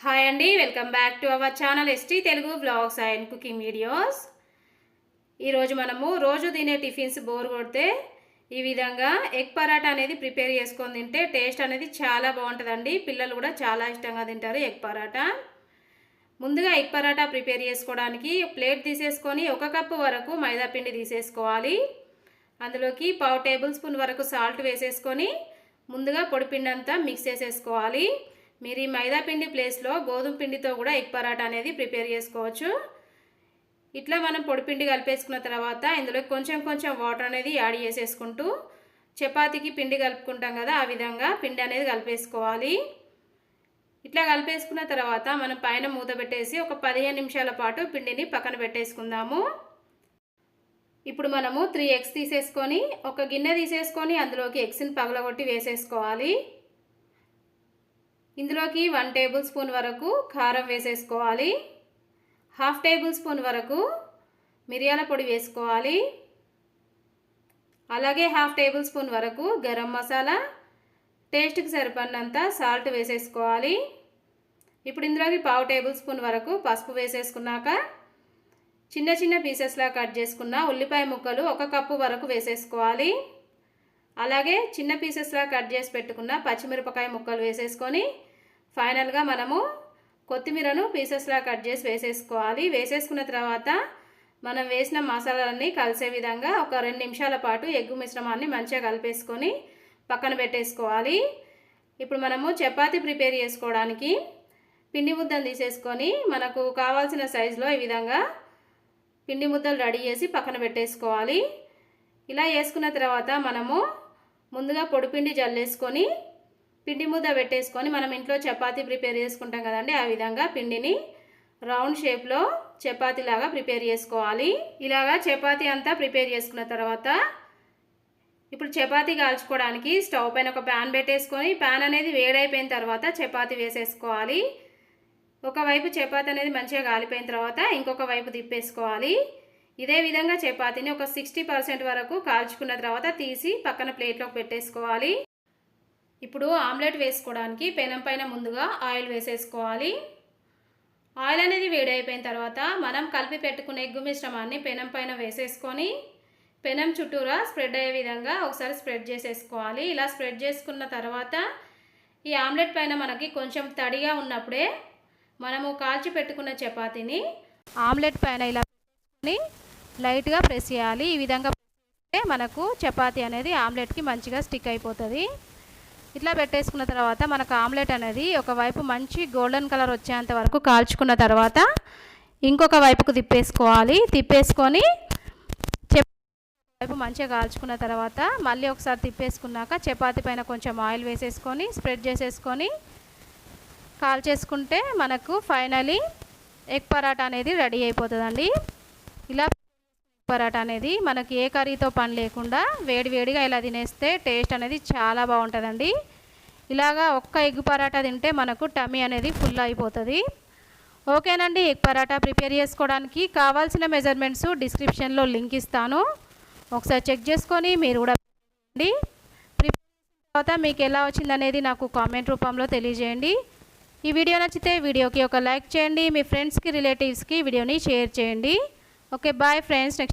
Hi అండి, welcome back to our channel ST Telugu blogs and cooking videos. ఈరోజు మనము రోజు తినే టిఫిన్స్ బోర్ కొడితే ఈ విధంగా ఎగ్ పరాటా అనేది ప్రిపేర్ చేసుకొని తింటే టేస్ట్ అనేది చాలా బాగుంటుందండి. పిల్లలు కూడా చాలా ఇష్టంగా తింటారు ఎగ్ పరాటా. ముందుగా ఎగ్ పరాటా ప్రిపేర్ చేసుకోవడానికి ప్లేట్ తీసేసుకొని 1 కప్పు వరకు మైదా పిండి తీసేసుకోవాలి. అందులోకి 1/2 టేబుల్ స్పూన్ వరకు సాల్ట్ వేసేసుకొని ముందుగా పొడి పిండి అంతా మిక్స్ చేసేసుకోవాలి. మీరు ఈ మైదా పిండి ప్లేస్లో గోధుమ పిండితో కూడా ఎగ్ పరాటా అనేది ప్రిపేర్ చేసుకోవచ్చు. ఇట్లా మనం పొడి పిండి కలిపేసుకున్న తర్వాత ఇందులో కొంచెం కొంచెం వాటర్ అనేది యాడ్ చేసేసుకుంటూ చపాతీకి పిండి కలుపుకుంటాం కదా, ఆ విధంగా పిండి అనేది కలిపేసుకోవాలి. ఇట్లా కలిపేసుకున్న తర్వాత మనం పైన మూత పెట్టేసి ఒక 15 నిమిషాల పాటు పిండిని పక్కన పెట్టేసుకుందాము. ఇప్పుడు మనము 3 ఎగ్స్ తీసేసుకొని ఒక గిన్నె తీసేసుకొని అందులోకి ఎగ్స్ని పగలగొట్టి వేసేసుకోవాలి. ఇందులోకి 1 టేబుల్ స్పూన్ వరకు కారం వేసేసుకోవాలి. 1/2 టేబుల్ స్పూన్ వరకు మిరియాల పొడి వేసుకోవాలి. అలాగే 1/2 టేబుల్ స్పూన్ వరకు గరం మసాలా, టేస్ట్కి సరిపడినంత సాల్ట్ వేసేసుకోవాలి. ఇప్పుడు ఇందులోకి 1/2 టేబుల్ స్పూన్ వరకు పసుపు వేసేసుకున్నాక చిన్న చిన్న పీసెస్లా కట్ చేసుకున్న ఉల్లిపాయ ముక్కలు 1 కప్పు వరకు వేసేసుకోవాలి. అలాగే చిన్న పీసెస్లా కట్ చేసి పెట్టుకున్న పచ్చిమిరపకాయ ముక్కలు వేసేసుకొని ఫైనల్గా మనము కొత్తిమీరను పీసెస్లా కట్ చేసి వేసేసుకోవాలి. వేసేసుకున్న తర్వాత మనం వేసిన మసాలాలన్నీ కలిసే విధంగా ఒక 2 నిమిషాల పాటు ఎగ్గు మిశ్రమాన్ని మంచిగా కలిపేసుకొని పక్కన పెట్టేసుకోవాలి. ఇప్పుడు మనము చపాతీ ప్రిపేర్ చేసుకోవడానికి పిండి ముద్దలు తీసేసుకొని మనకు కావాల్సిన సైజులో ఈ విధంగా పిండి ముద్దలు రెడీ చేసి పక్కన పెట్టేసుకోవాలి. ఇలా వేసుకున్న తర్వాత మనము ముందుగా పొడిపిండి జల్లేసుకొని పిండి ముద్ద పెట్టేసుకొని మనం ఇంట్లో చపాతీ ప్రిపేర్ చేసుకుంటాం కదండి, ఆ విధంగా పిండిని రౌండ్ షేప్లో చపాతీలాగా ప్రిపేర్ చేసుకోవాలి. ఇలాగా చపాతీ అంతా ప్రిపేర్ చేసుకున్న తర్వాత ఇప్పుడు చపాతీ కాల్చుకోవడానికి స్టవ్ పైన ఒక ప్యాన్ పెట్టేసుకొని ప్యాన్ అనేది వేడైపోయిన తర్వాత చపాతీ వేసేసుకోవాలి. ఒకవైపు చపాతీ అనేది మంచిగా కాలిపోయిన తర్వాత ఇంకొక వైపు తిప్పేసుకోవాలి. ఇదే విధంగా చపాతీని ఒక 60% వరకు కాల్చుకున్న తర్వాత తీసి పక్కన ప్లేట్లోకి పెట్టేసుకోవాలి. ఇప్పుడు ఆమ్లెట్ వేసుకోవడానికి పెనం పైన ముందుగా ఆయిల్ వేసేసుకోవాలి. ఆయిల్ అనేది వేడైపోయిన తర్వాత మనం కలిపి పెట్టుకున్న ఎగ్గు మిశ్రమాన్ని పెనం పైన వేసేసుకొని పెనం చుట్టూరా స్ప్రెడ్ అయ్యే విధంగా ఒకసారి స్ప్రెడ్ చేసేసుకోవాలి. ఇలా స్ప్రెడ్ చేసుకున్న తర్వాత ఈ ఆమ్లెట్ పైన మనకి కొంచెం తడిగా ఉన్నప్పుడే మనము కాల్చి పెట్టుకున్న చపాతీని ఆమ్లెట్ పైన ఇలా పెట్టుకొని లైట్గా ప్రెస్ చేయాలి. ఈ విధంగా మనకు చపాతీ అనేది ఆమ్లెట్కి మంచిగా స్టిక్ అయిపోతుంది. ఇట్లా పెట్టేసుకున్న తర్వాత మనకు ఆమ్లెట్ అనేది ఒకవైపు మంచి గోల్డెన్ కలర్ వచ్చేంత వరకు కాల్చుకున్న తర్వాత ఇంకొక వైపుకు తిప్పేసుకోవాలి. తిప్పేసుకొని వైపు మంచిగా కాల్చుకున్న తర్వాత మళ్ళీ ఒకసారి తిప్పేసుకున్నాక చపాతీ పైన కొంచెం ఆయిల్ వేసేసుకొని స్ప్రెడ్ చేసేసుకొని కాల్చేసుకుంటే మనకు ఫైనలీ ఎగ్ పరాటా అనేది రెడీ అయిపోతుందండి. ఇలా పరాటా అనేది మనకి ఏ కర్రీతో పని లేకుండా వేడివేడిగా ఇలా తినేస్తే టేస్ట్ అనేది చాలా బాగుంటుందండి. ఇలాగా ఒక్క ఎగ్ పరాటా తింటే మనకు టమ్మీ అనేది ఫుల్ అయిపోతుంది. ఓకేనండి, ఎగ్ పరాటా ప్రిపేర్ చేసుకోవడానికి కావాల్సిన మెజర్మెంట్స్ డిస్క్రిప్షన్లో లింక్ ఇస్తాను, ఒకసారి చెక్ చేసుకొని మీరు కూడా ప్రిపేర్ చేసిన తర్వాత మీకు ఎలా వచ్చిందనేది నాకు కామెంట్ రూపంలో తెలియజేయండి. ఈ వీడియో నచ్చితే వీడియోకి ఒక లైక్ చేయండి. మీ ఫ్రెండ్స్కి రిలేటివ్స్కి వీడియోని షేర్ చేయండి. Okay, bye friends. నెక్స్ట్